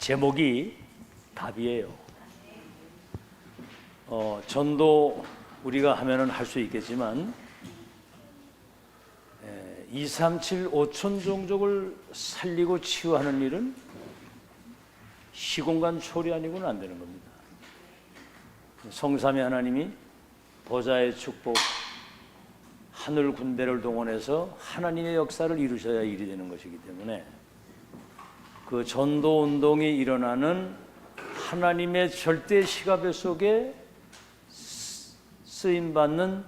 제목이 답이에요. 전도 우리가 하면은 할 수 있겠지만 237 5천 종족을 살리고 치유하는 일은 시공간 초리 아니고는 안 되는 겁니다. 성삼위 하나님이 보좌의 축복, 하늘 군대를 동원해서 하나님의 역사를 이루셔야 일이 되는 것이기 때문에 그 전도 운동이 일어나는 하나님의 절대 시가배 속에 쓰임받는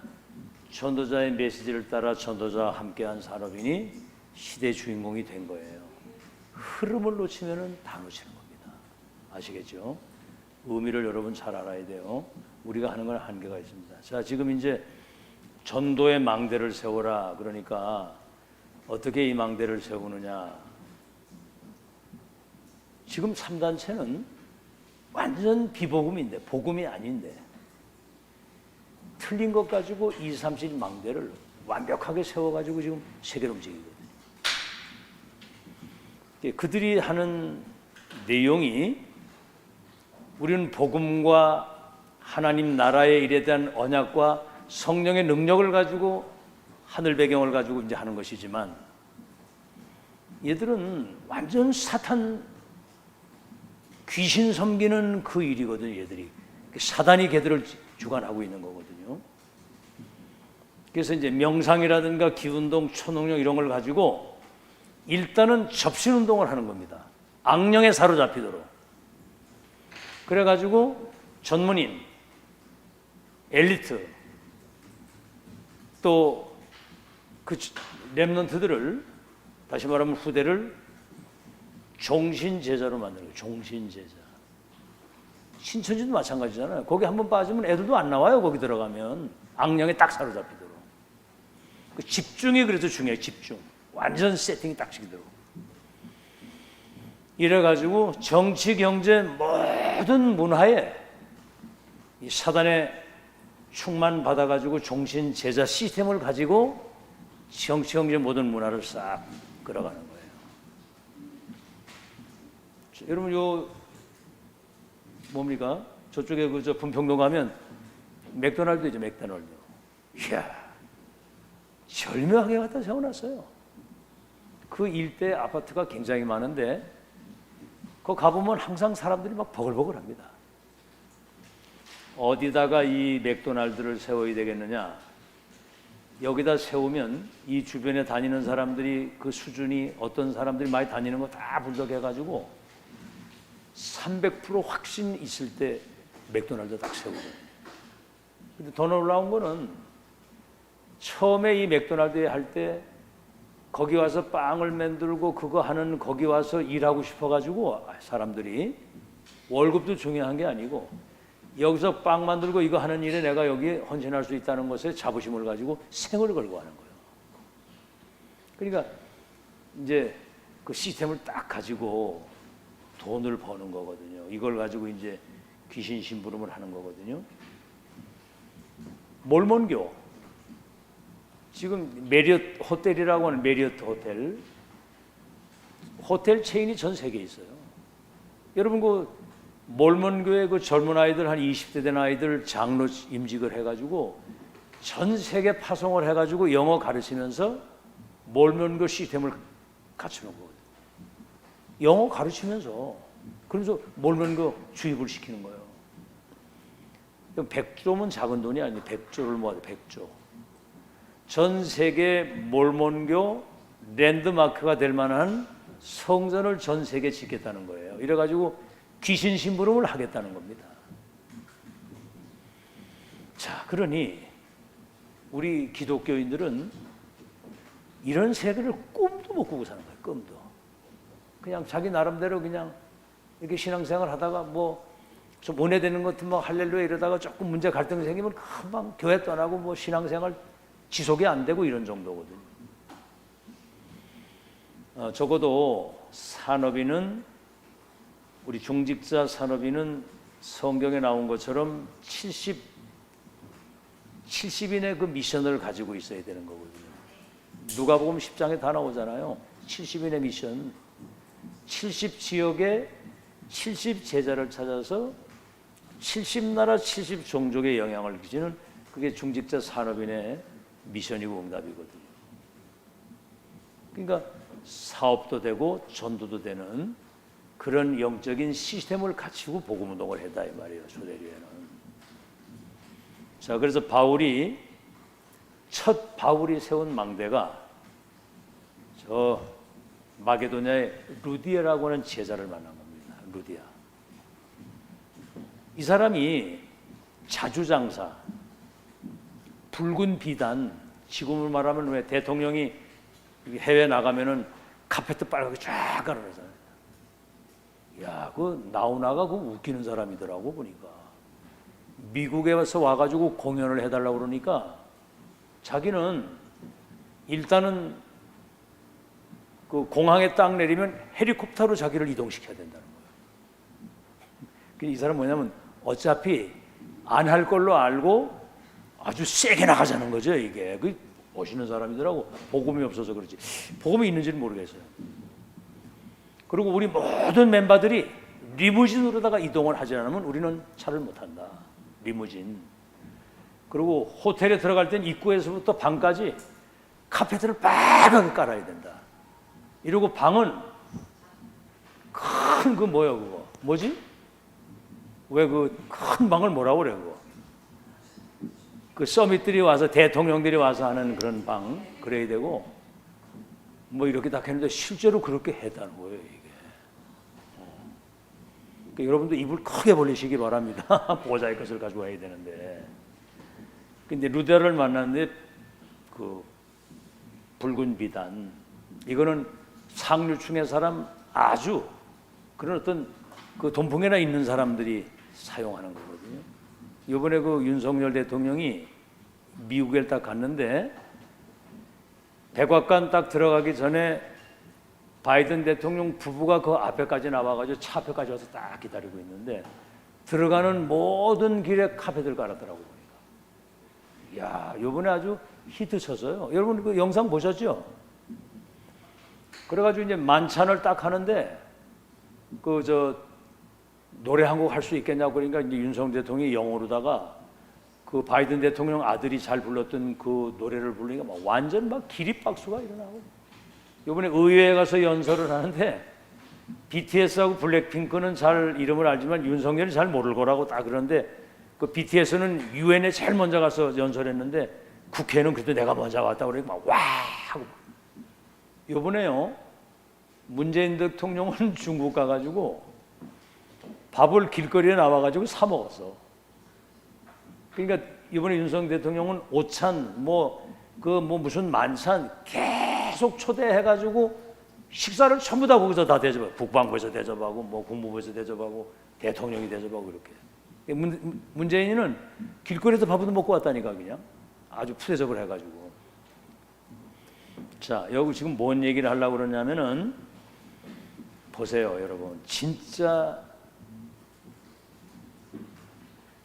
전도자의 메시지를 따라 전도자와 함께한 산업인이 시대 주인공이 된 거예요. 흐름을 놓치면 다 놓치는 겁니다. 아시겠죠? 의미를 여러분 잘 알아야 돼요. 우리가 하는 건 한계가 있습니다. 자, 지금 이제 전도의 망대를 세워라. 그러니까 어떻게 이 망대를 세우느냐. 지금 3단체는 완전 비복음인데, 복음이 아닌데 틀린 것 가지고 237 망대를 완벽하게 세워가지고 지금 세계로 움직이거든요. 그들이 하는 내용이 우리는 복음과 하나님 나라의 일에 대한 언약과 성령의 능력을 가지고 하늘 배경을 가지고 이제 하는 것이지만 얘들은 완전 사탄 귀신 섬기는 그 일이거든요. 얘들이 사단이 걔들을 주관하고 있는 거거든요. 그래서 이제 명상이라든가 기운동, 초능력 이런 걸 가지고 일단은 접신운동을 하는 겁니다. 악령에 사로잡히도록. 그래가지고 전문인, 엘리트, 또 그 렘넌트들을, 다시 말하면 후대를 종신제자로 만드는 거예요. 종신제자. 신천지도 마찬가지잖아요. 거기 한번 빠지면 애들도 안 나와요. 거기 들어가면 악령에 딱 사로잡히도록. 그 집중이 그래서 중요해요. 집중. 완전 세팅이 딱 시키도록. 이래가지고 정치, 경제, 모든 문화에 이 사단의 충만 받아가지고 종신제자 시스템을 가지고 정치, 경제 모든 문화를 싹 끌어가는 거예요. 여러분 요 뭡니까? 저쪽에 저 분평동 가면 맥도날드 있죠. 맥도날드. 이야, 절묘하게 갖다 세워놨어요. 그 일대 아파트가 굉장히 많은데 거 가보면 항상 사람들이 막 버글버글합니다. 어디다가 이 맥도날드를 세워야 되겠느냐? 여기다 세우면 이 주변에 다니는 사람들이 그 수준이 어떤 사람들이 많이 다니는 거 다 분석해가지고 300% 확신 있을 때 맥도날드 딱 세우거든요. 근데 더 놀라운 거는 처음에 이 맥도날드에 할 때 거기 와서 빵을 만들고 그거 하는 거기 와서 일하고 싶어가지고 사람들이 월급도 중요한 게 아니고 여기서 빵 만들고 이거 하는 일에 내가 여기에 헌신할 수 있다는 것에 자부심을 가지고 생을 걸고 하는 거예요. 그러니까 이제 그 시스템을 딱 가지고 돈을 버는 거거든요. 이걸 가지고 이제 귀신 심부름을 하는 거거든요. 몰몬교. 지금 메리엇 호텔이라고 하는 메리엇 호텔. 호텔 체인이 전 세계에 있어요. 여러분 그 몰몬교의 그 젊은 아이들 한 20대 된 아이들 장로 임직을 해가지고 전 세계 파송을 해가지고 영어 가르치면서 몰몬교 시스템을 갖추는 거거든요. 영어 가르치면서 그래서 몰몬교 주입을 시키는 거예요. 100조면 작은 돈이 아니에요. 100조를 모아도 100조. 전 세계 몰몬교 랜드마크가 될 만한 성전을 전 세계에 짓겠다는 거예요. 이래가지고 귀신 심부름을 하겠다는 겁니다. 자, 그러니 우리 기독교인들은 이런 세계를 꿈도 못 꾸고 사는 거예요. 꿈도. 그냥 자기 나름대로 그냥 이렇게 신앙생활 하다가 뭐 좀 원해되는 것도 뭐 할렐루야 이러다가 조금 문제 갈등이 생기면 금방 교회 떠나고 뭐 신앙생활 지속이 안 되고 이런 정도거든요. 적어도 산업인은 우리 중직자 산업인은 성경에 나온 것처럼 70인의 그 미션을 가지고 있어야 되는 거거든요. 누가복음 10장에 다 나오잖아요. 70인의 미션. 70지역에 70 제자를 찾아서 70나라 70종족의 영향을 끼치는 그게 중직자 산업인의 미션이고 응답이거든요. 그러니까 사업도 되고 전도도 되는 그런 영적인 시스템을 갖추고 복음운동을 했다 이 말이에요. 초대교회는. 자, 그래서 첫 바울이 세운 망대가 저 마게도냐의 루디아라고 하는 제자를 만난 겁니다. 루디아. 이 사람이 자주장사, 붉은 비단, 지금으로 말하면 왜 대통령이 해외 나가면은 카페트 빨갛게 쫙 깔아놓잖아요. 야, 그 나훈아가 그 웃기는 사람이더라고 보니까. 미국에 와가지고 공연을 해달라고 그러니까 자기는 일단은 그 공항에 딱 내리면 헬리콥터로 자기를 이동시켜야 된다는 거예요. 이 사람 뭐냐면 어차피 안 할 걸로 알고 아주 세게 나가자는 거죠. 이게 그 멋있는 사람이더라고. 복음이 없어서 그렇지. 복음이 있는지는 모르겠어요. 그리고 우리 모든 멤버들이 리무진으로다가 이동을 하지 않으면 우리는 차를 못 탄다. 리무진. 그리고 호텔에 들어갈 땐 입구에서부터 방까지 카페트를 빨갛게 깔아야 된다. 이러고 방은 큰 그 뭐야 그거 뭐지? 왜 그 큰 방을 뭐라고 그래 그거? 그 서밋들이 와서 대통령들이 와서 하는 그런 방 그래야 되고 뭐 이렇게 다 했는데 실제로 그렇게 했다는 거예요 이게. 그러니까 여러분도 입을 크게 벌리시기 바랍니다. 보좌의 것을 가지고 와야 되는데. 근데 루데를 만났는데 그 붉은 비단 이거는 상류층의 사람 아주 그런 어떤 그 돈풍에나 있는 사람들이 사용하는 거거든요. 이번에 그 윤석열 대통령이 미국에 딱 갔는데 백악관 딱 들어가기 전에 바이든 대통령 부부가 그 앞에까지 나와가지고 차 앞에까지 와서 딱 기다리고 있는데 들어가는 모든 길에 카페들 깔았더라고 보니까. 야, 이번에 아주 히트 쳤어요. 여러분 그 영상 보셨죠? 그래가지고 이제 만찬을 딱 하는데 그 저 노래 한 곡 할 수 있겠냐고 그러니까 이제 윤석열 대통령이 영어로다가 그 바이든 대통령 아들이 잘 불렀던 그 노래를 부르니까 막 완전 막 기립박수가 일어나고. 이번에 의회에 가서 연설을 하는데 BTS하고 블랙핑크는 잘 이름을 알지만 윤석열이 잘 모를 거라고 딱 그러는데 그 BTS는 유엔에 제일 먼저 가서 연설했는데 국회는 그래도 내가 먼저 왔다고 그러니까 막 와 하고. 이번에요 문재인 대통령은 중국 가가지고 밥을 길거리에 나와가지고 사 먹었어. 그러니까 이번에 윤석열 대통령은 오찬 무슨 만찬 계속 초대해가지고 식사를 전부 다 거기서 다 대접하고 국방부에서 대접하고 뭐 국무부에서 대접하고 대통령이 대접하고 이렇게. 문재인은 길거리에서 밥도 먹고 왔다니까 그냥 아주 푸대접을 해가지고. 자, 여기 지금 뭔 얘기를 하려고 그러냐면은 보세요 여러분. 진짜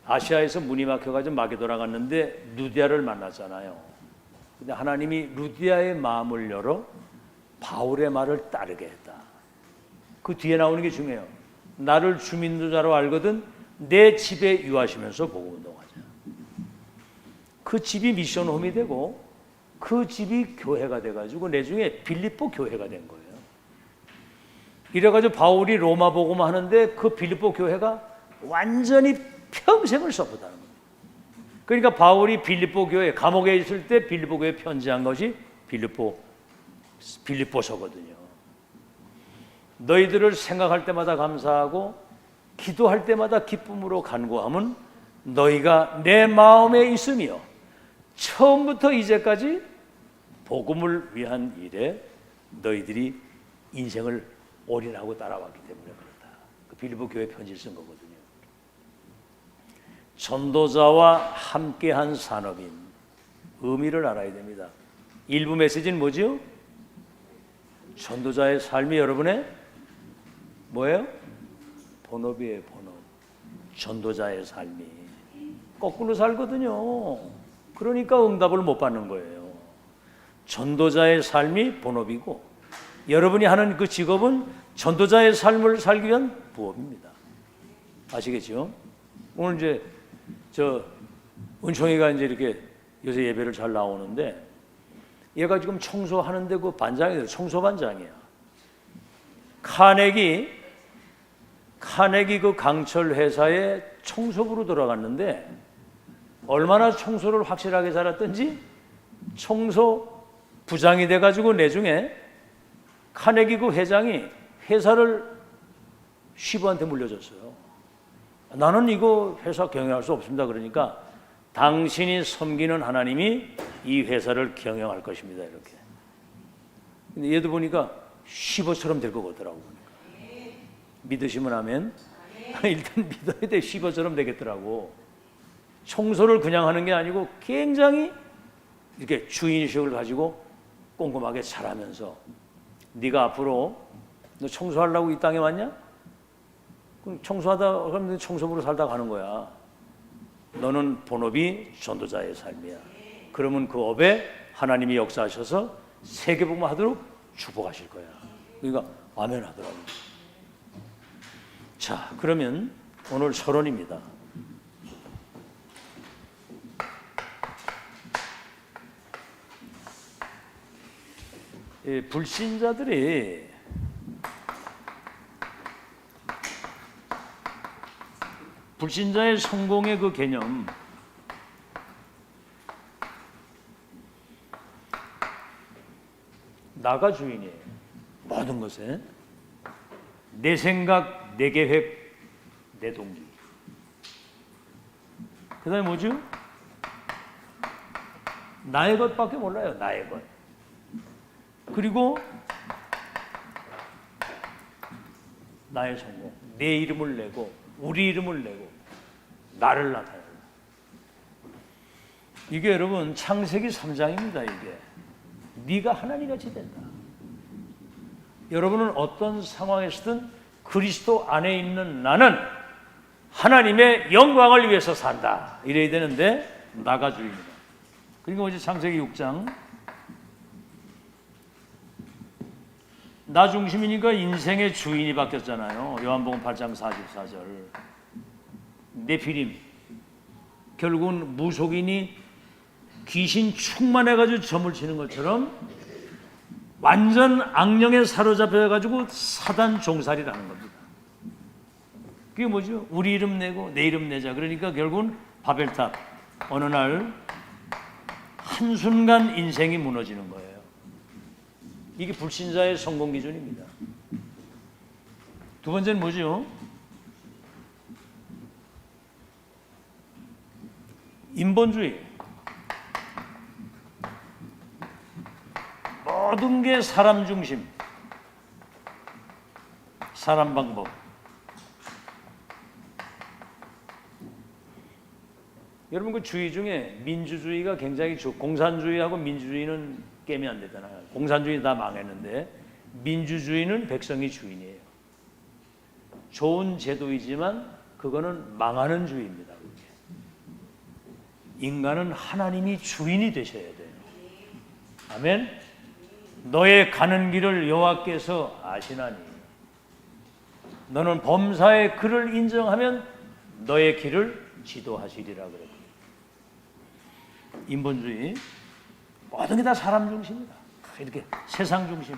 아시아에서 문이 막혀가지고 마게도나 갔는데 루디아를 만났잖아요. 근데 하나님이 루디아의 마음을 열어 바울의 말을 따르게 했다. 그 뒤에 나오는 게 중요해요. 나를 주민도자로 알거든 내 집에 유하시면서 복음운동하자. 그 집이 미션홈이 되고 그 집이 교회가 돼가지고 나중에 빌립보 교회가 된 거예요. 이래가지고 바울이 로마 복음 하는데 그 빌립보 교회가 완전히 평생을 서포트하는 겁니다. 그러니까 바울이 빌립보 교회 감옥에 있을 때 빌립보 교회에 편지한 것이 빌립보서거든요. 너희들을 생각할 때마다 감사하고 기도할 때마다 기쁨으로 간구함은 너희가 내 마음에 있으며 처음부터 이제까지 복음을 위한 일에 너희들이 인생을 올인하고 따라왔기 때문에 그렇다. 그 빌립보 교회 편지를 쓴 거거든요. 전도자와 함께한 산업인 의미를 알아야 됩니다. 일부 메시지는 뭐죠? 전도자의 삶이 여러분의 뭐예요? 본업이에요. 본업. 전도자의 삶이 거꾸로 살거든요. 그러니까 응답을 못 받는 거예요. 전도자의 삶이 본업이고 여러분이 하는 그 직업은 전도자의 삶을 살기 위한 부업입니다. 아시겠죠? 오늘 이제 은총이가 이제 이렇게 요새 예배를 잘 나오는데 얘가 지금 청소하는데 그 반장이에요. 청소반장이야. 카네기 그 강철 회사에 청소부로 들어갔는데 얼마나 청소를 확실하게 잘했던지 청소 부장이 돼가지고 내중에 카네기 그 회장이 회사를 시부한테 물려줬어요. 나는 이거 회사 경영할 수 없습니다. 그러니까 당신이 섬기는 하나님이 이 회사를 경영할 것입니다. 이렇게. 근데 얘도 보니까 시버처럼 될 것 같더라고. 믿으시면 아멘. 일단 믿어야 돼. 시버처럼 되겠더라고. 청소를 그냥 하는 게 아니고 굉장히 이렇게 주인의식을 가지고 꼼꼼하게 잘하면서 네가 앞으로 너 청소하려고 이 땅에 왔냐? 그럼 청소하다 그러면 청소부로 살다 가는 거야. 너는 본업이 전도자의 삶이야. 그러면 그 업에 하나님이 역사하셔서 세계복음화 하도록 축복하실 거야. 그러니까 아멘 하더라고요. 자, 그러면 오늘 서론입니다. 불신자들이 불신자의 성공의 그 개념, 나가 주인이에요. 모든 것에 내 생각, 내 계획, 내 동기. 그 다음에 뭐죠? 나의 것밖에 몰라요. 나의 것. 그리고 나의 성공, 내 이름을 내고 우리 이름을 내고 나를 나타내라. 이게 여러분 창세기 3장입니다. 이게 네가 하나님같이 된다. 여러분은 어떤 상황에서든 그리스도 안에 있는 나는 하나님의 영광을 위해서 산다. 이래야 되는데 나가 주인이다. 그리고 이제 창세기 6장 나 중심이니까 인생의 주인이 바뀌었잖아요. 요한복음 8장 44절. 네피림. 결국은 무속인이 귀신 충만해가지고 점을 치는 것처럼 완전 악령에 사로잡혀가지고 사단 종살이라는 겁니다. 그게 뭐죠? 우리 이름 내고 내 이름 내자. 그러니까 결국은 바벨탑. 어느 날 한순간 인생이 무너지는 거예요. 이게 불신자의 성공 기준입니다. 두 번째는 뭐죠? 인본주의. 모든 게 사람 중심, 사람 방법. 여러분 그 주의 중에 민주주의가 굉장히 공산주의하고 민주주의는 깨면 안 되잖아요. 공산주의 다 망했는데 민주주의는 백성이 주인이에요. 좋은 제도이지만 그거는 망하는 주의입니다. 인간은 하나님이 주인이 되셔야 돼요. 아멘. 너의 가는 길을 여호와께서 아시나니 너는 범사의 그를 인정하면 너의 길을 지도하시리라 그랬거든요. 인본주의 모든 게 다 사람 중심이다. 이렇게 세상 중심,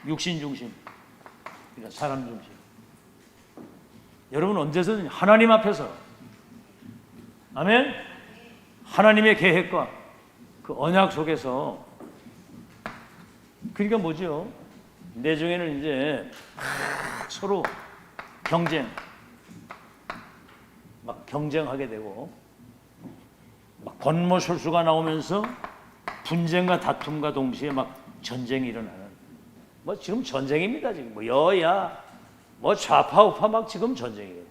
육신 중심, 그러니까 사람 중심. 여러분 언제든 하나님 앞에서 아멘. 하나님의 계획과 그 언약 속에서 그러니까 뭐죠? 내 중에는 이제 서로 막 경쟁하게 되고 막 권모술수가 나오면서 분쟁과 다툼과 동시에 막 전쟁이 일어나는 뭐 지금 전쟁입니다. 지금 뭐 여야 뭐 좌파 우파 막 지금 전쟁이거든요.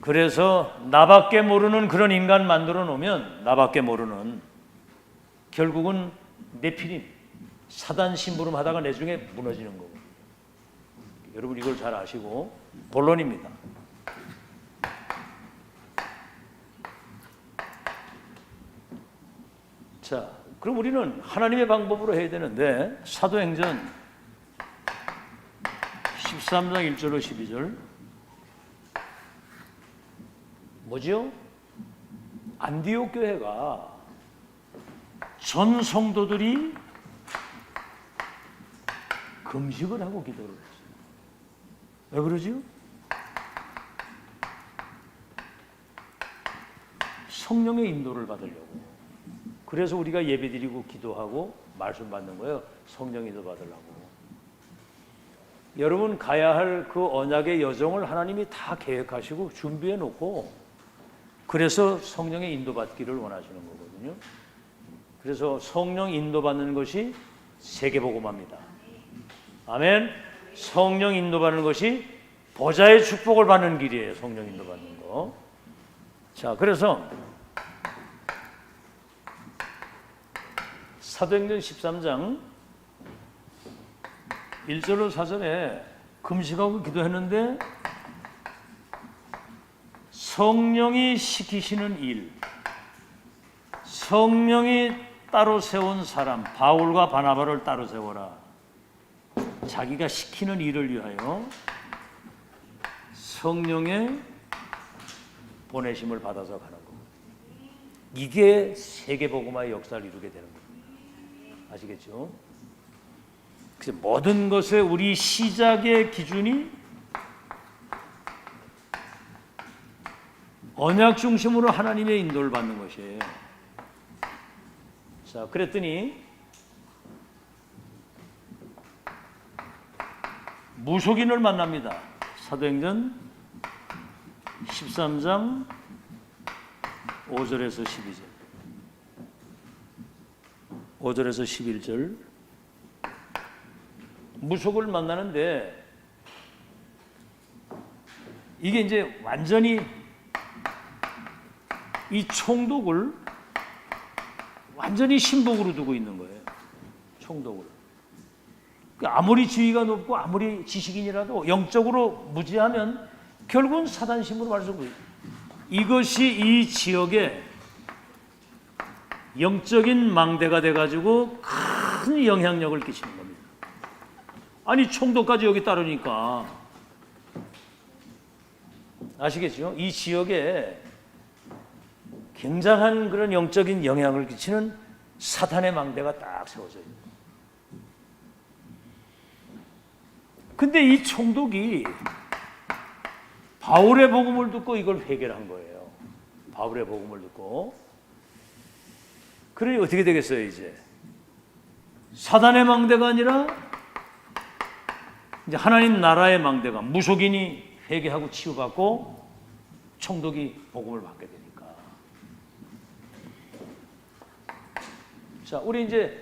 그래서 나밖에 모르는 그런 인간 만들어 놓으면 나밖에 모르는 결국은 네피림 사단 심부름 하다가 나중에 무너지는 거고. 여러분 이걸 잘 아시고 본론입니다. 자, 그럼 우리는 하나님의 방법으로 해야 되는데 사도행전 13장 1절로 12절. 뭐죠? 안디옥 교회가 전 성도들이 금식을 하고 기도를 했어요. 왜 그러죠? 성령의 인도를 받으려고. 그래서 우리가 예배드리고 기도하고 말씀 받는 거예요. 성령 인도 받으려고. 여러분 가야 할 그 언약의 여정을 하나님이 다 계획하시고 준비해 놓고 그래서 성령의 인도 받기를 원하시는 거거든요. 그래서 성령 인도 받는 것이 세계복음화입니다. 아멘. 성령 인도 받는 것이 보좌의 축복을 받는 길이에요. 성령 인도 받는 거. 자, 그래서 사도행전 13장 1절로 4절에 금식하고 기도했는데 성령이 시키시는 일, 성령이 따로 세운 사람, 바울과 바나바를 따로 세워라. 자기가 시키는 일을 위하여 성령의 보내심을 받아서 가는 거. 이게 세계복음화의 역사를 이루게 되는 겁니다. 아시겠죠? 그래서 모든 것의 우리 시작의 기준이 언약 중심으로 하나님의 인도를 받는 것이에요. 자, 그랬더니 무속인을 만납니다. 사도행전 13장 5절에서 12절. 5절에서 11절. 무속을 만나는데 이게 이제 완전히 이 총독을 완전히 신복으로 두고 있는 거예요. 총독을. 아무리 지위가 높고 아무리 지식인이라도 영적으로 무지하면 결국은 사단심으로 말하고 이것이 이 지역에 영적인 망대가 돼가지고 큰 영향력을 끼치는 겁니다. 아니 총독까지 여기 따르니까 아시겠죠? 이 지역에 굉장한 그런 영적인 영향을 끼치는 사탄의 망대가 딱 세워져 있는. 근데 이 총독이 바울의 복음을 듣고 이걸 회개한 거예요. 바울의 복음을 듣고. 그러니 어떻게 되겠어요, 이제? 사단의 망대가 아니라 이제 하나님 나라의 망대가 무속인이 회개하고 치유받고 총독이 복음을 받게 되니까. 자, 우리 이제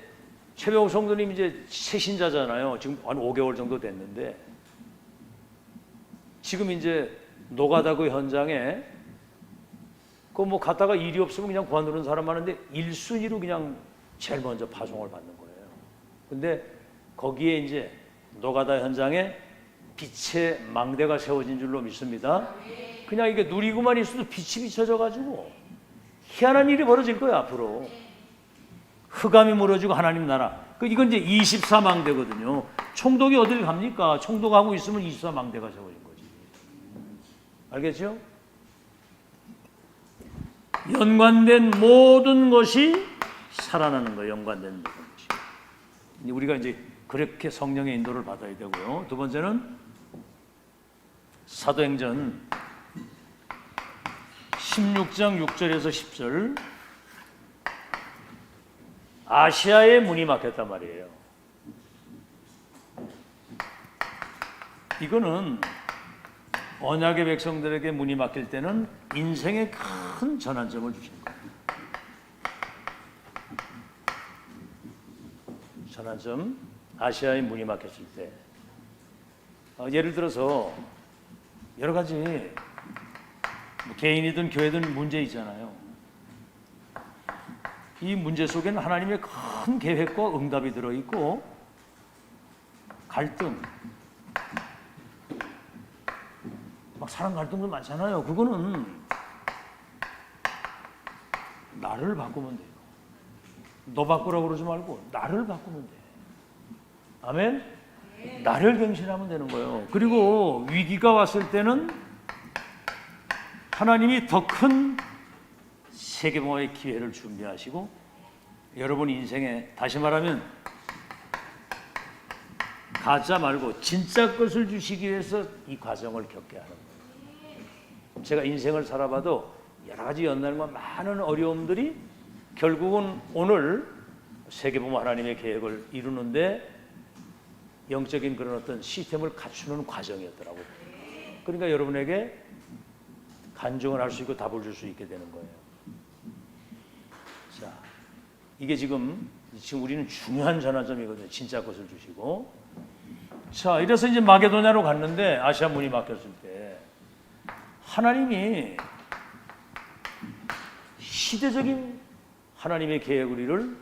최병욱 성도님 이제 새신자잖아요. 지금 한 5개월 정도 됐는데 지금 이제 노가다 그 현장에 그 뭐 갔다가 일이 없으면 그냥 관두는 사람 많은데 1순위로 그냥 제일 먼저 파송을 받는 거예요. 근데 거기에 이제 노가다 현장에 빛의 망대가 세워진 줄로 믿습니다. 그냥 이게 누리고만 있어도 빛이 비춰져 가지고 희한한 일이 벌어질 거예요, 앞으로. 흑암이 무너지고 하나님 나라. 이건 이제 24망대거든요. 총독이 어딜 갑니까? 총독하고 있으면 24망대가 세워진 거지. 알겠죠? 연관된 모든 것이 살아나는 거예요. 연관된 모든 것이. 우리가 이제 그렇게 성령의 인도를 받아야 되고요. 두 번째는 사도행전 16장 6절에서 10절. 아시아의 문이 막혔단 말이에요. 이거는 언약의 백성들에게 문이 막힐 때는 인생에 큰 전환점을 주신 거예요. 전환점, 아시아의 문이 막혔을 때. 예를 들어서 여러 가지 개인이든 교회든 문제 있잖아요. 이 문제 속에는 하나님의 큰 계획과 응답이 들어있고 갈등, 막 사람 갈등도 많잖아요. 그거는 나를 바꾸면 돼요. 너 바꾸라고 그러지 말고 나를 바꾸면 돼. 아멘? 나를 갱신하면 되는 거예요. 그리고 위기가 왔을 때는 하나님이 더 큰 세계봉화의 기회를 준비하시고 여러분 인생에, 다시 말하면 가짜 말고 진짜 것을 주시기 위해서 이 과정을 겪게 하는 거예요. 제가 인생을 살아봐도 여러 가지 연단과 많은 어려움들이 결국은 오늘 세계봉화 하나님의 계획을 이루는데 영적인 그런 어떤 시스템을 갖추는 과정이었더라고요. 그러니까 여러분에게 간증을 할 수 있고 답을 줄 수 있게 되는 거예요. 자, 이게 지금 우리는 중요한 전환점이거든요. 진짜 것을 주시고. 자, 이래서 이제 마게도냐로 갔는데 아시아 문이 막혔을 때 하나님이 시대적인 하나님의 계획을 이룰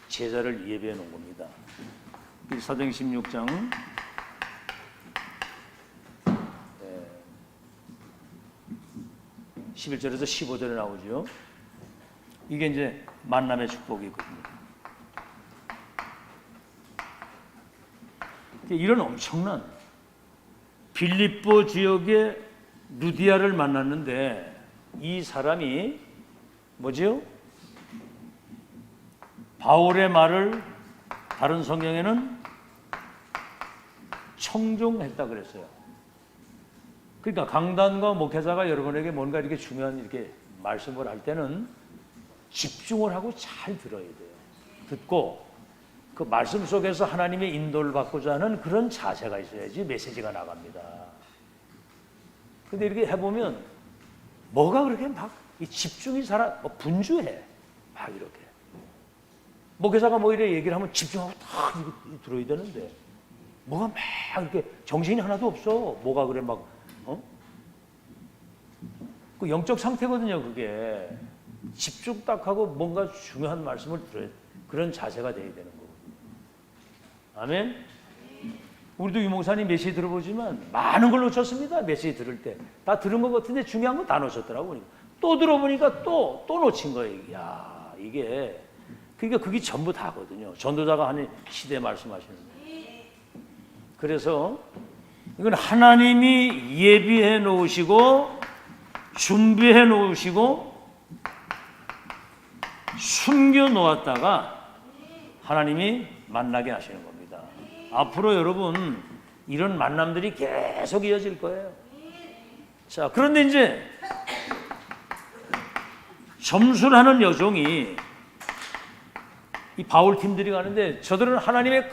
제자를 예비해 놓은 겁니다. 사도행 16장 11절에서 15절에 나오죠. 이게 이제 만남의 축복이거든요. 이런 엄청난 빌립보 지역의 루디아를 만났는데 이 사람이 뭐지요? 바울의 말을 다른 성경에는 청종했다 그랬어요. 그러니까 강단과 목회자가 여러분에게 뭔가 이렇게 중요한 이렇게 말씀을 할 때는 집중을 하고 잘 들어야 돼요. 듣고 그 말씀 속에서 하나님의 인도를 받고자 하는 그런 자세가 있어야지 메시지가 나갑니다. 근데 이렇게 해보면 뭐가 그렇게 막 집중이 분주해. 막 이렇게. 목회자가 뭐 이래 얘기를 하면 집중하고 딱 들어야 되는데 뭐가 막 이렇게 정신이 하나도 없어. 뭐가 그래 막 그 영적 상태거든요. 그게 집중 딱 하고 뭔가 중요한 말씀을 들어야 그런 자세가 돼야 되는 거거든요. 아멘. 우리도 유목사님 메시지 들어보지만 많은 걸 놓쳤습니다. 메시지 들을 때 다 들은 것 같은데 중요한 거 다 놓쳤더라고. 또 들어보니까 또 놓친 거예요. 야, 이게 그러니까 그게 전부 다거든요. 전도자가 하는 시대에 말씀하시는 거예요. 그래서 이건 하나님이 예비해 놓으시고 준비해 놓으시고 숨겨 놓았다가 하나님이 만나게 하시는 겁니다. 앞으로 여러분 이런 만남들이 계속 이어질 거예요. 자, 그런데 이제 점술하는 여종이 이 바울 팀들이 가는데 저들은 하나님의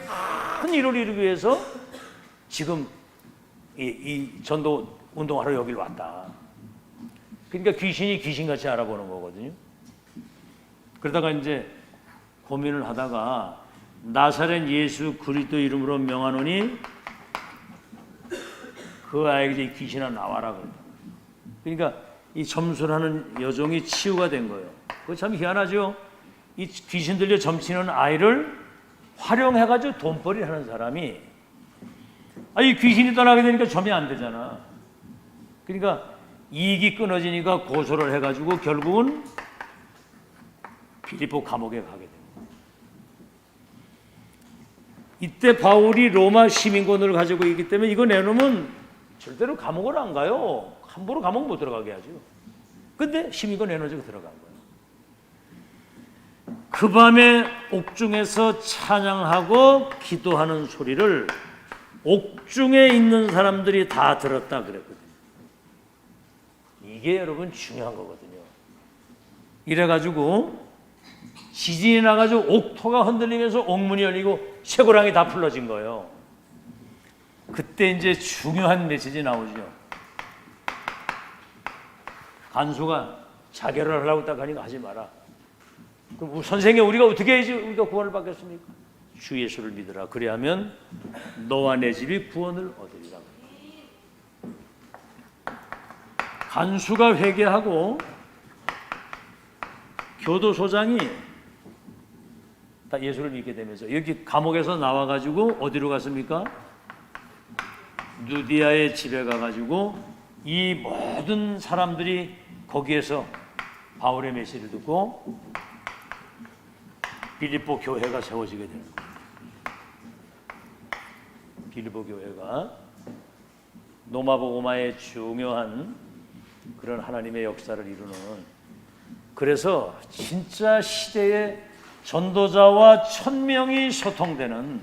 큰 일을 이루기 위해서 지금 이 전도 운동하러 여길 왔다. 그러니까 귀신이 귀신같이 알아보는 거거든요. 그러다가 이제 고민을 하다가 나사렛 예수 그리스도 이름으로 명하노니 그 아이에게 귀신아 나와라 그러다. 그러니까 이 점술하는 여종이 치유가 된 거예요. 그거 참 희한하죠. 이 귀신 들려 점치는 아이를 활용해가지고 돈벌이를 하는 사람이 이 귀신이 떠나게 되니까 점이 안 되잖아. 그러니까 이익이 끊어지니까 고소를 해가지고 결국은 빌립보 감옥에 가게 됩니다. 이때 바울이 로마 시민권을 가지고 있기 때문에 이거 내놓으면 절대로 감옥을 안 가요. 함부로 감옥 못 들어가게 하죠. 근데 시민권 내놓아지고 들어간 거예요. 그 밤에 옥중에서 찬양하고 기도하는 소리를 옥중에 있는 사람들이 다 들었다 그랬거든요. 이게 여러분 중요한 거거든요. 이래가지고 지진이 나가지고 옥토가 흔들리면서 옥문이 열리고 쇠고랑이 다 풀러진 거예요. 그때 이제 중요한 메시지 나오죠. 간수가 자결을 하려고 딱 하니까 하지 마라. 그럼 선생님 우리가 어떻게 해야지 우리가 구원을 받겠습니까? 주 예수를 믿으라. 그리하면 너와 내 집이 구원을 얻으리라. 간수가 회개하고 교도소장이 다 예수를 믿게 되면서 여기 감옥에서 나와가지고 어디로 갔습니까? 누디아의 집에 가가지고 이 모든 사람들이 거기에서 바울의 메시지를 듣고 빌립보 교회가 세워지게 되는 거예요. 빌보 교회가 노마보고마의 중요한 그런 하나님의 역사를 이루는, 그래서 진짜 시대의 전도자와 천명이 소통되는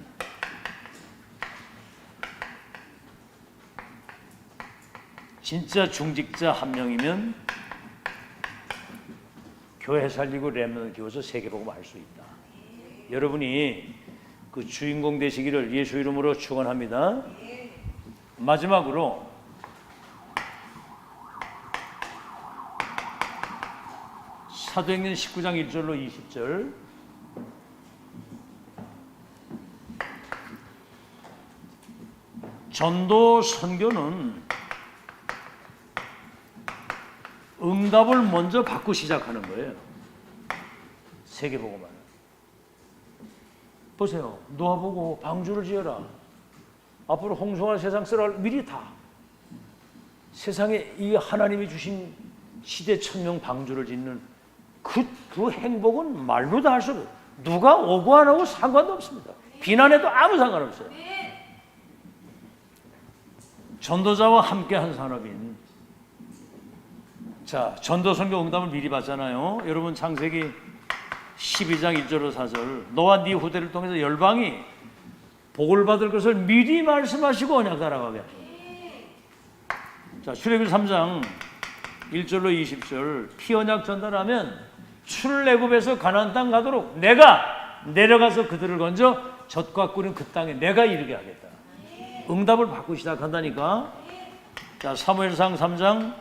진짜 중직자 한 명이면 교회 살리고 렘넌트를 키워서 세계복음 할 수 있다. 여러분이 그 주인공 되시기를 예수 이름으로 축원합니다. 마지막으로 사도행전 19장 1절로 20절, 전도 선교는 응답을 먼저 받고 시작하는 거예요. 세계복음화는. 보세요. 노아 보고 방주를 지어라. 앞으로 홍수할 세상 쓰라. 미리 다. 세상에 이 하나님이 주신 시대 천명 방주를 짓는 그 행복은 말로도 할 수 없어요. 누가 오고 안 하고 상관도 없습니다. 비난해도 아무 상관없어요. 전도자와 함께한 산업인, 자, 전도 선교 응답을 미리 받잖아요. 여러분 창세기 12장 1절로 4절, 너와 네 후대를 통해서 열방이 복을 받을 것을 미리 말씀하시고 언약 따라가게 하죠. 자, 출애굽기 3장 1절로 20절, 피언약 전달하면 출애굽에서 가나안 땅 가도록 내가 내려가서 그들을 건져 젖과 꿀은 그 땅에 내가 이르게 하겠다. 응답을 받고 시작한다니까. 자, 사무엘상 3장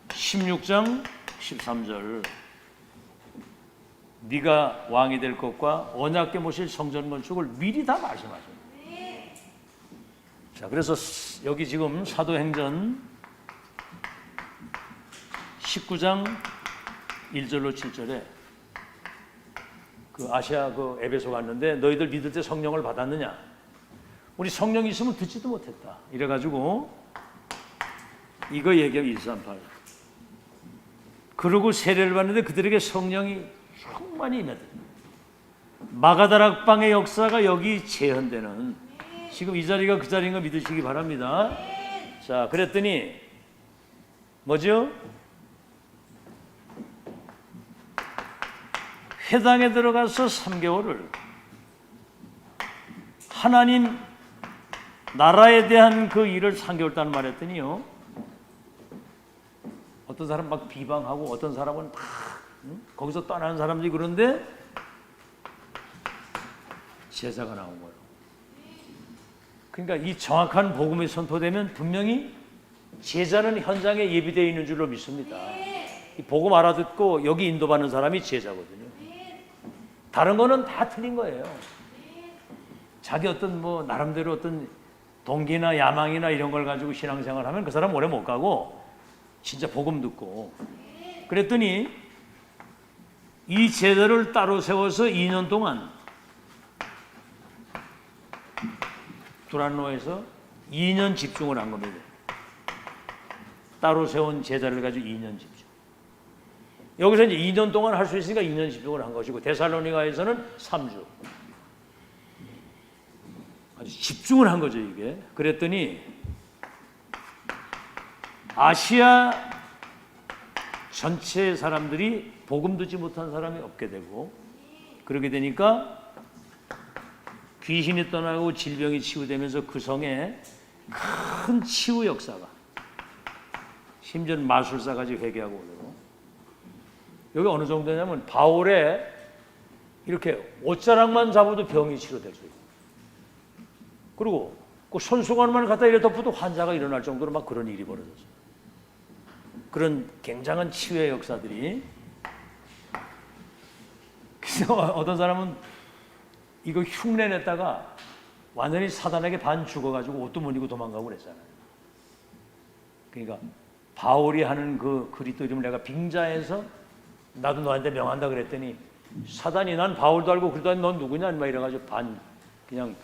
16장 13절, 네가 왕이 될 것과 언약궤 모실 성전 건축을 미리 다 말씀하셔요. 자, 그래서 여기 지금 사도행전 19장 1절로 7절에 그 아시아 그 에베소 갔는데 너희들 믿을 때 성령을 받았느냐? 우리 성령 있으면 듣지도 못했다. 이래가지고 이거 얘기하고 138. 그러고 세례를 받는데 그들에게 성령이 충만히 임했다. 마가다락방의 역사가 여기 재현되는, 지금 이 자리가 그 자리인 거 믿으시기 바랍니다. 자, 그랬더니 뭐죠? 회당에 들어가서 3개월을 하나님 나라에 대한 그 일을 3개월 동안 말했더니요, 어떤 사람 막 비방하고 어떤 사람은 막 거기서 떠나는 사람들이, 그런데 제자가 나온 거예요. 그러니까 이 정확한 복음이 선포되면 분명히 제자는 현장에 예비되어 있는 줄로 믿습니다. 이 복음 알아듣고 여기 인도받는 사람이 제자거든요. 다른 거는 다 틀린 거예요. 자기 어떤 뭐 나름대로 어떤 동기나 야망이나 이런 걸 가지고 신앙생활하면 그 사람 오래 못 가고 진짜 복음 듣고. 그랬더니 이 제자를 따로 세워서 2년 동안 두란노에서 2년 집중을 한 겁니다. 따로 세운 제자를 가지고 2년 집중. 여기서 이제 2년 동안 할 수 있으니까 2년 집중을 한 것이고, 데살로니가에서는 3주. 아주 집중을 한 거죠, 이게. 그랬더니 아시아 전체 사람들이 복음 듣지 못한 사람이 없게 되고, 그렇게 되니까 귀신이 떠나고 질병이 치유되면서 그 성에 큰 치유 역사가, 심지어 마술사까지 회개하고 오고. 여기 어느 정도냐면 바울의 이렇게 옷자락만 잡아도 병이 치료될 수 있고, 그리고 그 손수건만 갖다 이래 덮어도 환자가 일어날 정도로 막 그런 일이 벌어졌어요. 그런 굉장한 치유의 역사들이. 그래서 어떤 사람은 이거 흉내 냈다가 완전히 사단에게 반 죽어가지고 옷도 못 입고 도망가고 그랬잖아요. 그러니까 바울이 하는 그 그리스도 이름을 내가 빙자해서 나도 너한테 명한다 그랬더니 사단이 난 바울도 알고 그러더니 넌 누구냐 막 이래가지고 그냥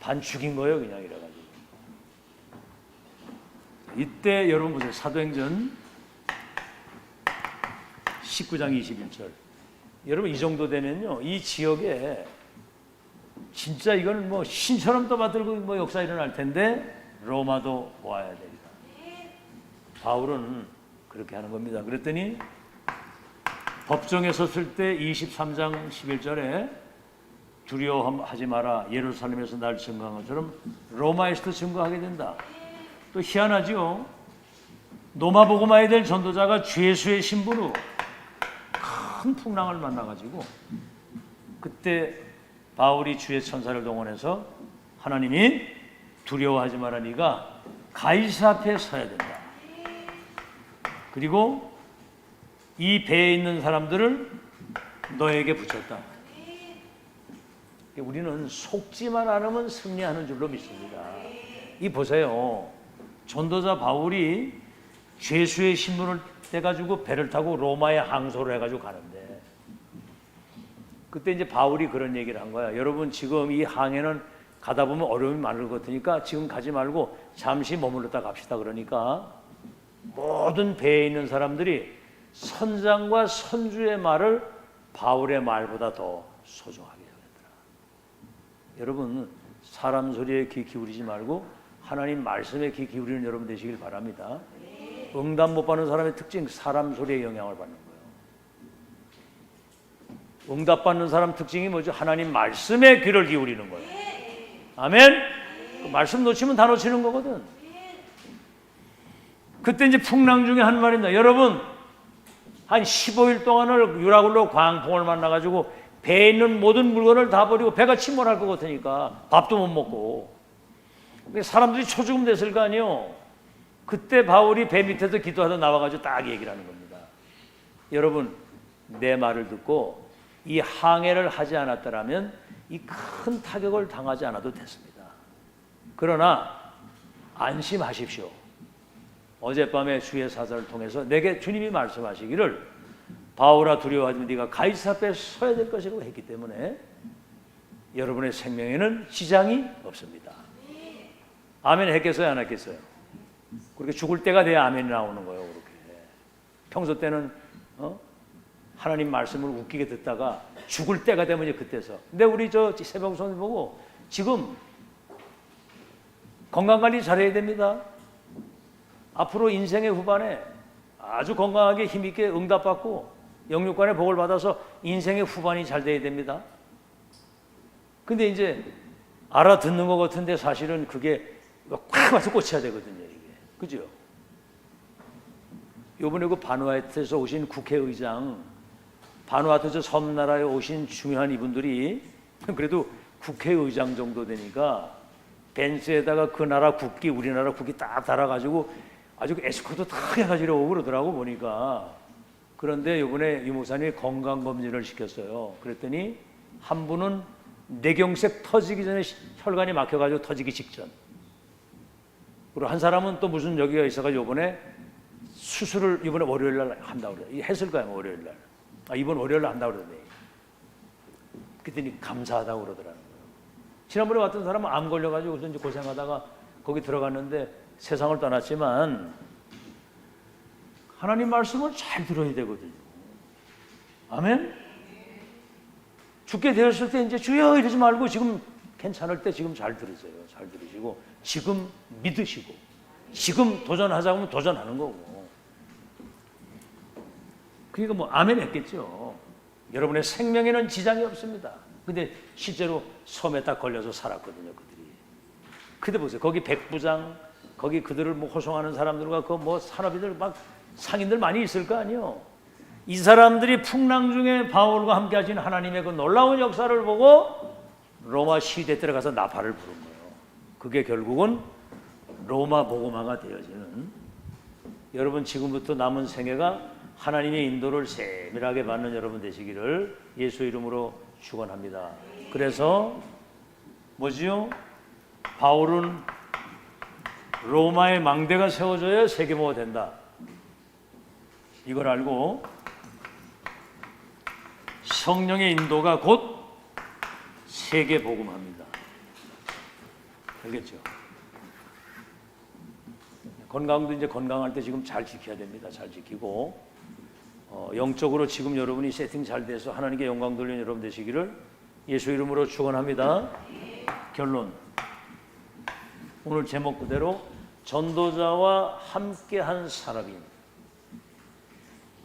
반 죽인 거예요. 그냥 이래가지고. 이때 여러분 보세요. 사도행전 19장 21절. 여러분 이 정도 되면요, 이 지역에 진짜 이건 뭐 신처럼 떠받들고 뭐 역사 일어날 텐데 로마도 와야 되리라. 바울은 그렇게 하는 겁니다. 그랬더니 법정에 섰을 때 23장 11절에 두려워하지 마라. 예루살렘에서 날 증거한 것처럼 로마에서도 증거하게 된다. 또 희한하죠. 노마복음화에 될 전도자가 죄수의 신부로 큰 풍랑을 만나가지고 그때 바울이 주의 천사를 동원해서 하나님이 두려워하지 마라. 네가 가이사 앞에 서야 된다. 그리고 이 배에 있는 사람들을 너에게 붙였다. 우리는 속지만 않으면 승리하는 줄로 믿습니다. 이 보세요. 전도자 바울이 죄수의 신분을 떼가지고 배를 타고 로마에 항소를 해가지고 가는데 그때 이제 바울이 그런 얘기를 한 거야. 여러분 지금 이 항해는 가다 보면 어려움이 많을 것 같으니까 지금 가지 말고 잠시 머물렀다 갑시다. 그러니까 모든 배에 있는 사람들이 선장과 선주의 말을 바울의 말보다 더 소중하게 여겼더라. 여러분 사람 소리에 귀 기울이지 말고 하나님 말씀에 귀 기울이는 여러분 되시길 바랍니다. 응답 못 받는 사람의 특징, 사람 소리에 영향을 받는 거예요. 응답 받는 사람 특징이 뭐죠? 하나님 말씀에 귀를 기울이는 거예요. 아멘? 그 말씀 놓치면 다 놓치는 거거든. 그때 이제 풍랑 중에 한 말입니다. 여러분 한 15일 동안을 유라굴로 광풍을 만나가지고 배에 있는 모든 물건을 다 버리고 배가 침몰할 것 같으니까 밥도 못 먹고 사람들이 초죽음 됐을 거 아니에요. 그때 바울이 배 밑에서 기도하다 나와가지고 딱 얘기를 하는 겁니다. 여러분 내 말을 듣고 이 항해를 하지 않았더라면 이 큰 타격을 당하지 않아도 됐습니다. 그러나 안심하십시오. 어젯밤에 주의 사자를 통해서 내게 주님이 말씀하시기를 바울아 두려워하지 마. 네가 가이사 앞에 서야 될 것이라고 했기 때문에 여러분의 생명에는 지장이 없습니다. 아멘 했겠어요? 안 했겠어요? 그렇게 죽을 때가 돼야 아멘이 나오는 거예요. 그렇게 평소 때는 하나님 말씀을 웃기게 듣다가 죽을 때가 되면 이제 그때서. 근데 우리 저 새벽송이 보고 지금 건강관리 잘해야 됩니다. 앞으로 인생의 후반에 아주 건강하게 힘있게 응답받고 영육간의 복을 받아서 인생의 후반이 잘 돼야 됩니다. 근데 이제 알아듣는 것 같은데 사실은 그게 꽉 와서 꽂혀야 되거든요. 이게. 그죠? 요번에 그 바누아투에서 오신 국회의장, 바누아투 섬나라에 오신 중요한 이분들이 그래도 국회의장 정도 되니까 벤츠에다가 그 나라 국기, 우리나라 국기 딱 달아가지고 아주 에스코트 딱 해가지고 오고 그러더라고 보니까. 그런데 이번에 이 목사님이 건강검진을 시켰어요. 그랬더니 한 분은 뇌경색 터지기 전에 혈관이 막혀가지고 터지기 직전. 그리고 한 사람은 또 무슨 여기가 있어가지고 이번에 수술을 이번에 월요일 날 한다고 그래요. 했을 거야, 월요일 날. 이번 월요일 날 한다고 그러더니. 그랬더니 감사하다고 그러더라고요. 지난번에 왔던 사람은 암 걸려가지고 이제 고생하다가 거기 들어갔는데 세상을 떠났지만 하나님 말씀을 잘 들어야 되거든요. 아멘? 죽게 되었을 때 이제 주여 이러지 말고 지금 괜찮을 때 지금 잘 들으세요. 잘 들으시고 지금 믿으시고 지금 도전하자고 하면 도전하는 거고. 그러니까 뭐 아멘 했겠죠. 여러분의 생명에는 지장이 없습니다. 근데 실제로 섬에 딱 걸려서 살았거든요. 그들이. 근데 보세요. 거기 백부장 거기 그들을 뭐 호송하는 사람들과 그 뭐 산업인들 막 상인들 많이 있을 거 아니에요. 이 사람들이 풍랑 중에 바울과 함께 하신 하나님의 그 놀라운 역사를 보고 로마 시대에 들어가서 나팔을 부른 거예요. 그게 결국은 로마 복음화가 되어지는. 여러분 지금부터 남은 생애가 하나님의 인도를 세밀하게 받는 여러분 되시기를 예수 이름으로 축원합니다. 그래서 뭐지요? 바울은 로마의 망대가 세워져야 세계모가 된다. 이걸 알고 성령의 인도가 곧 세계복음화입니다. 알겠죠? 건강도 이제 건강할 때 지금 잘 지켜야 됩니다. 잘 지키고 영적으로 지금 여러분이 세팅 잘 돼서 하나님께 영광 돌리는 여러분 되시기를 예수 이름으로 축원합니다. 결론. 오늘 제목 그대로 전도자와 함께한 사람인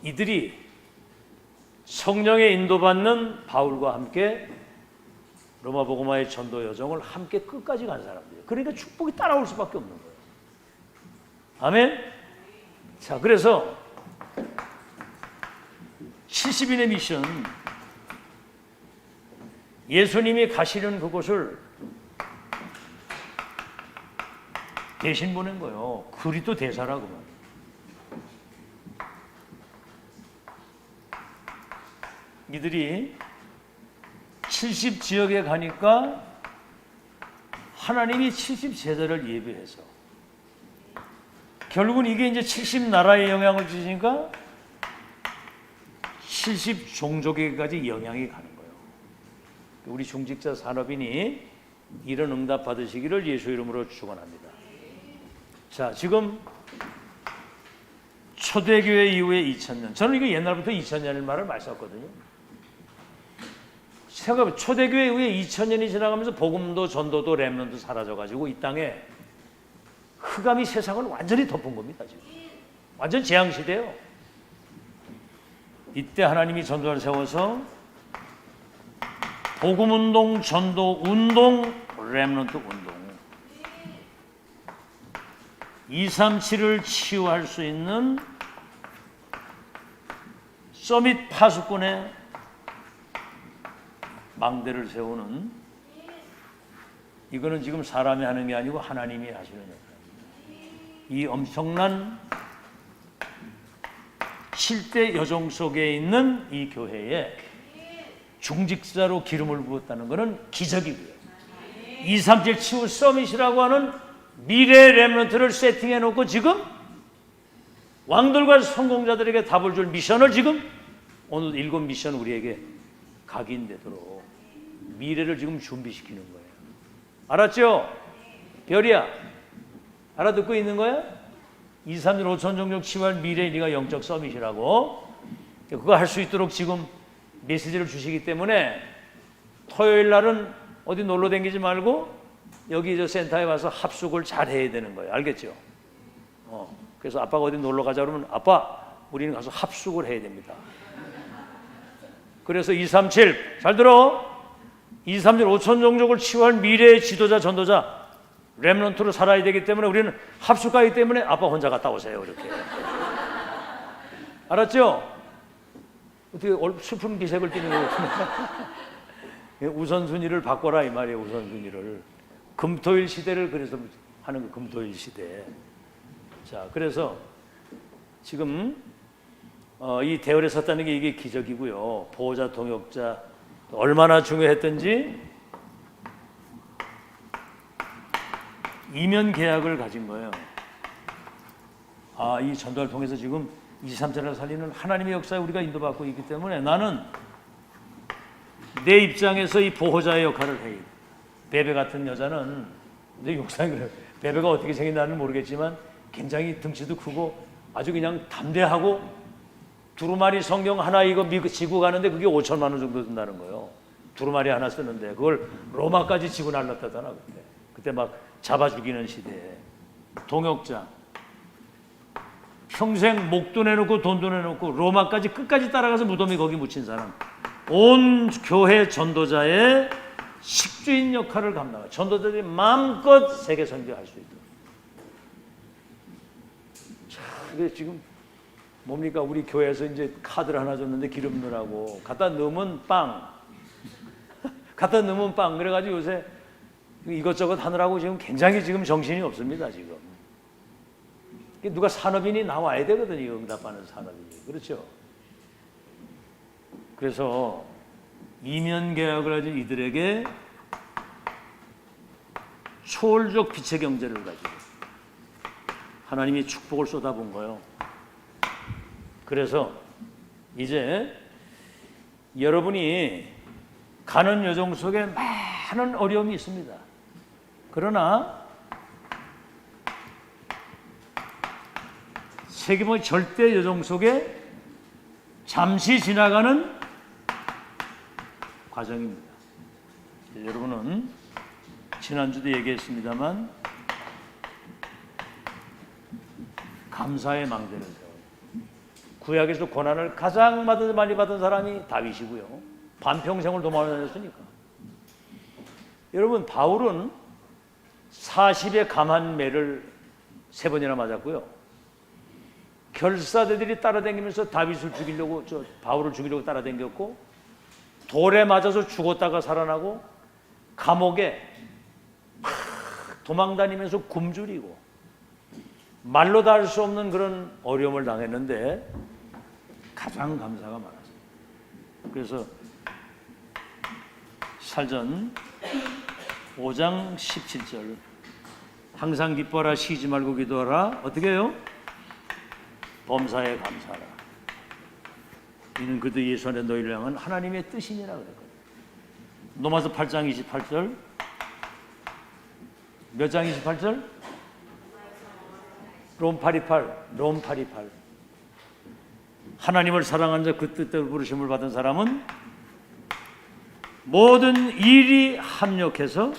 이들이 성령의 인도받는 바울과 함께 로마 복음화의 전도 여정을 함께 끝까지 간 사람들이에요. 그러니까 축복이 따라올 수밖에 없는 거예요. 아멘. 자, 그래서 70인의 미션, 예수님이 가시는 그곳을 대신 보낸 거예요. 그리스도 대사라고 말이에요. 이들이 70지역에 가니까 하나님이 70제자를 예비해서 결국은 이게 이제 70나라에 영향을 주시니까 70종족에까지 영향이 가는 거예요. 우리 중직자 산업인이 이런 응답 받으시기를 예수 이름으로 축원합니다. 자, 지금 초대교회 이후에 2000년, 저는 이거 옛날부터 2000년을 말을 많이 썼거든요. 생각해보면 초대교회 이후에 2000년이 지나가면서 복음도 전도도 렘넌트도 사라져가지고 이 땅에 흑암이 세상을 완전히 덮은 겁니다. 지금 완전 재앙시대예요. 이때 하나님이 전도를 세워서 복음운동, 전도운동, 렘넌트 운동 237을 치유할 수 있는 서밋 파수꾼의 망대를 세우는, 이거는 지금 사람이 하는 게 아니고 하나님이 하시는 역할입니다. 이 엄청난 7대 여종 속에 있는 이 교회에 중직자로 기름을 부었다는 것은 기적이고요. 237 치유 서밋이라고 하는 미래 렘넌트를 세팅해 놓고 지금 왕들과 성공자들에게 답을 줄 미션을 지금 오늘 7 미션 우리에게 각인되도록 미래를 지금 준비시키는 거예요. 알았죠? 별이야, 알아듣고 있는 거야? 2, 3년 5천 종족 치유할 미래 네가 영적 서밋이라고. 그거 할 수 있도록 지금 메시지를 주시기 때문에 토요일 날은 어디 놀러 다니지 말고 여기 저 센터에 와서 합숙을 잘 해야 되는 거예요. 알겠죠? 그래서 아빠가 어디 놀러 가자 그러면 아빠 우리는 가서 합숙을 해야 됩니다. 그래서 237 잘 들어. 237 5천 종족을 치유할 미래의 지도자 전도자 렘넌트로 살아야 되기 때문에 우리는 합숙 가기 때문에 아빠 혼자 갔다 오세요. 이렇게. 알았죠? 어떻게 슬픈 기색을 띠는 것 같은데. 우선순위를 바꿔라 이 말이에요. 우선순위를. 금토일 시대를 그래서 하는 거, 금토일 시대. 자, 그래서 지금 이 대열에 섰다는 게 이게 기적이고요. 보호자, 동역자 얼마나 중요했던지 이면 계약을 가진 거예요. 아, 이 전도를 통해서 지금 23자를 살리는 하나님의 역사에 우리가 인도받고 있기 때문에 나는 내 입장에서 이 보호자의 역할을 해요. 베베 같은 여자는 내 욕상이 그래요. 베베가 어떻게 생긴다는 모르겠지만 굉장히 등치도 크고 아주 그냥 담대하고 두루마리 성경 하나 이거 지고 가는데 그게 5천만 원 정도 든다는 거예요. 두루마리 하나 쓰는데 그걸 로마까지 지고 날랐다잖아 그때 막 잡아 죽이는 시대에. 동역자 평생 목도 내놓고 돈도 내놓고 로마까지 끝까지 따라가서 무덤이 거기 묻힌 사람. 온 교회 전도자의 식주인 역할을 감당해요. 전도자들이 마음껏 세계 선교할 수 있도록. 자, 이게 지금 뭡니까? 우리 교회에서 이제 카드를 하나 줬는데 기름 넣으라고 갖다 넣으면 빵 갖다 넣으면 빵 그래가지고 요새 이것저것 하느라고 지금 굉장히 지금 정신이 없습니다. 지금 누가 산업인이 나와야 되거든요. 응답하는 산업인이. 그렇죠? 그래서 이면 계약을 가진 이들에게 초월적 빛의 경제를 가지고 하나님이 축복을 쏟아본 거예요. 그래서 이제 여러분이 가는 여정 속에 많은 어려움이 있습니다. 그러나 세계의 절대 여정 속에 잠시 지나가는 과정입니다. 여러분은 지난주도 얘기했습니다만 감사의 망대를 세워요. 구약에서 고난을 가장 많이 받은 사람이 다윗이고요. 반평생을 도망을 다녔으니까. 여러분, 바울은 40의 감한 매를 3번이나 맞았고요. 결사대들이 따라다니면서 다윗을 죽이려고, 바울을 죽이려고 따라다녔고, 돌에 맞아서 죽었다가 살아나고, 감옥에 도망다니면서 굶주리고, 말로 다 할 수 없는 그런 어려움을 당했는데 가장 감사가 많았어요. 그래서 살전 5장 17절, 항상 기뻐하라, 쉬지 말고 기도하라. 어떻게 해요? 범사에 감사하라. 이는 그도 예수 안에 너희를 향한 하나님의 뜻이니라 그랬거든요. 로마서 8장 28절. 몇 장 28절? 롬 8:28. 하나님을 사랑한 자 그 뜻대로 부르심을 받은 사람은 모든 일이 합력해서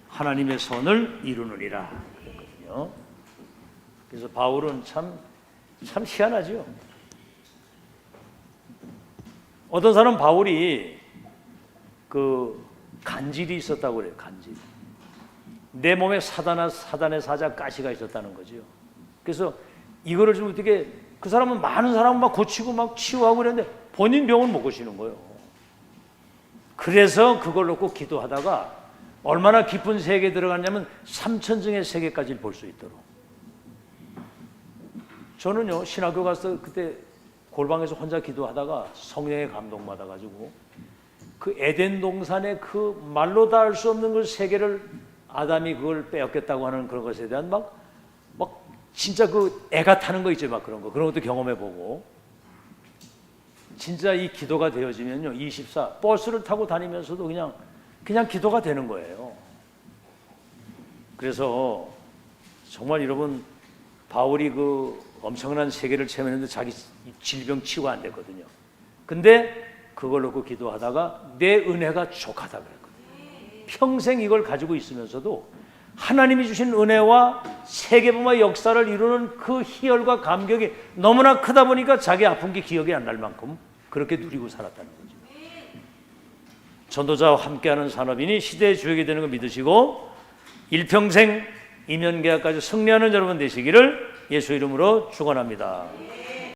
하나님의 선을 이루느니라 그랬거든요. 그래서 바울은 참 희한하죠. 어떤 사람은 바울이 그 간질이 있었다고 그래요. 간질. 내 몸에 사단의 사자 가시가 있었다는 거죠. 그래서 이거를 좀 어떻게, 그 사람은 많은 사람을 막 고치고 막 치유하고 그랬는데 본인 병은 못 고치는 거예요. 그래서 그걸 놓고 기도하다가 얼마나 깊은 세계에 들어갔냐면 3천증의 세계까지 볼 수 있도록. 저는요, 신학교 가서 그때 골방에서 혼자 기도하다가 성령의 감동 받아가지고 그 에덴 동산의 그 말로 다 할 수 없는 그 세계를, 아담이 그걸 빼앗겼다고 하는 그런 것에 대한 막 진짜 그 애가 타는 거 있죠. 막 그런 것도 경험해보고, 진짜 이 기도가 되어지면요, 24 버스를 타고 다니면서도 그냥 기도가 되는 거예요. 그래서 정말 여러분, 바울이 그 엄청난 세계를 체험했는데 자기 질병 치유가 안 됐거든요. 근데 그걸 놓고 기도하다가 내 은혜가 족하다 그랬거든요. 평생 이걸 가지고 있으면서도 하나님이 주신 은혜와 세계보마 역사를 이루는 그 희열과 감격이 너무나 크다 보니까 자기 아픈 게 기억이 안 날 만큼 그렇게 누리고 살았다는 거죠. 전도자와 함께하는 산업인이 시대의 주역이 되는 걸 믿으시고 일평생 이면계약까지 승리하는 여러분 되시기를 예수 이름으로 축원합니다.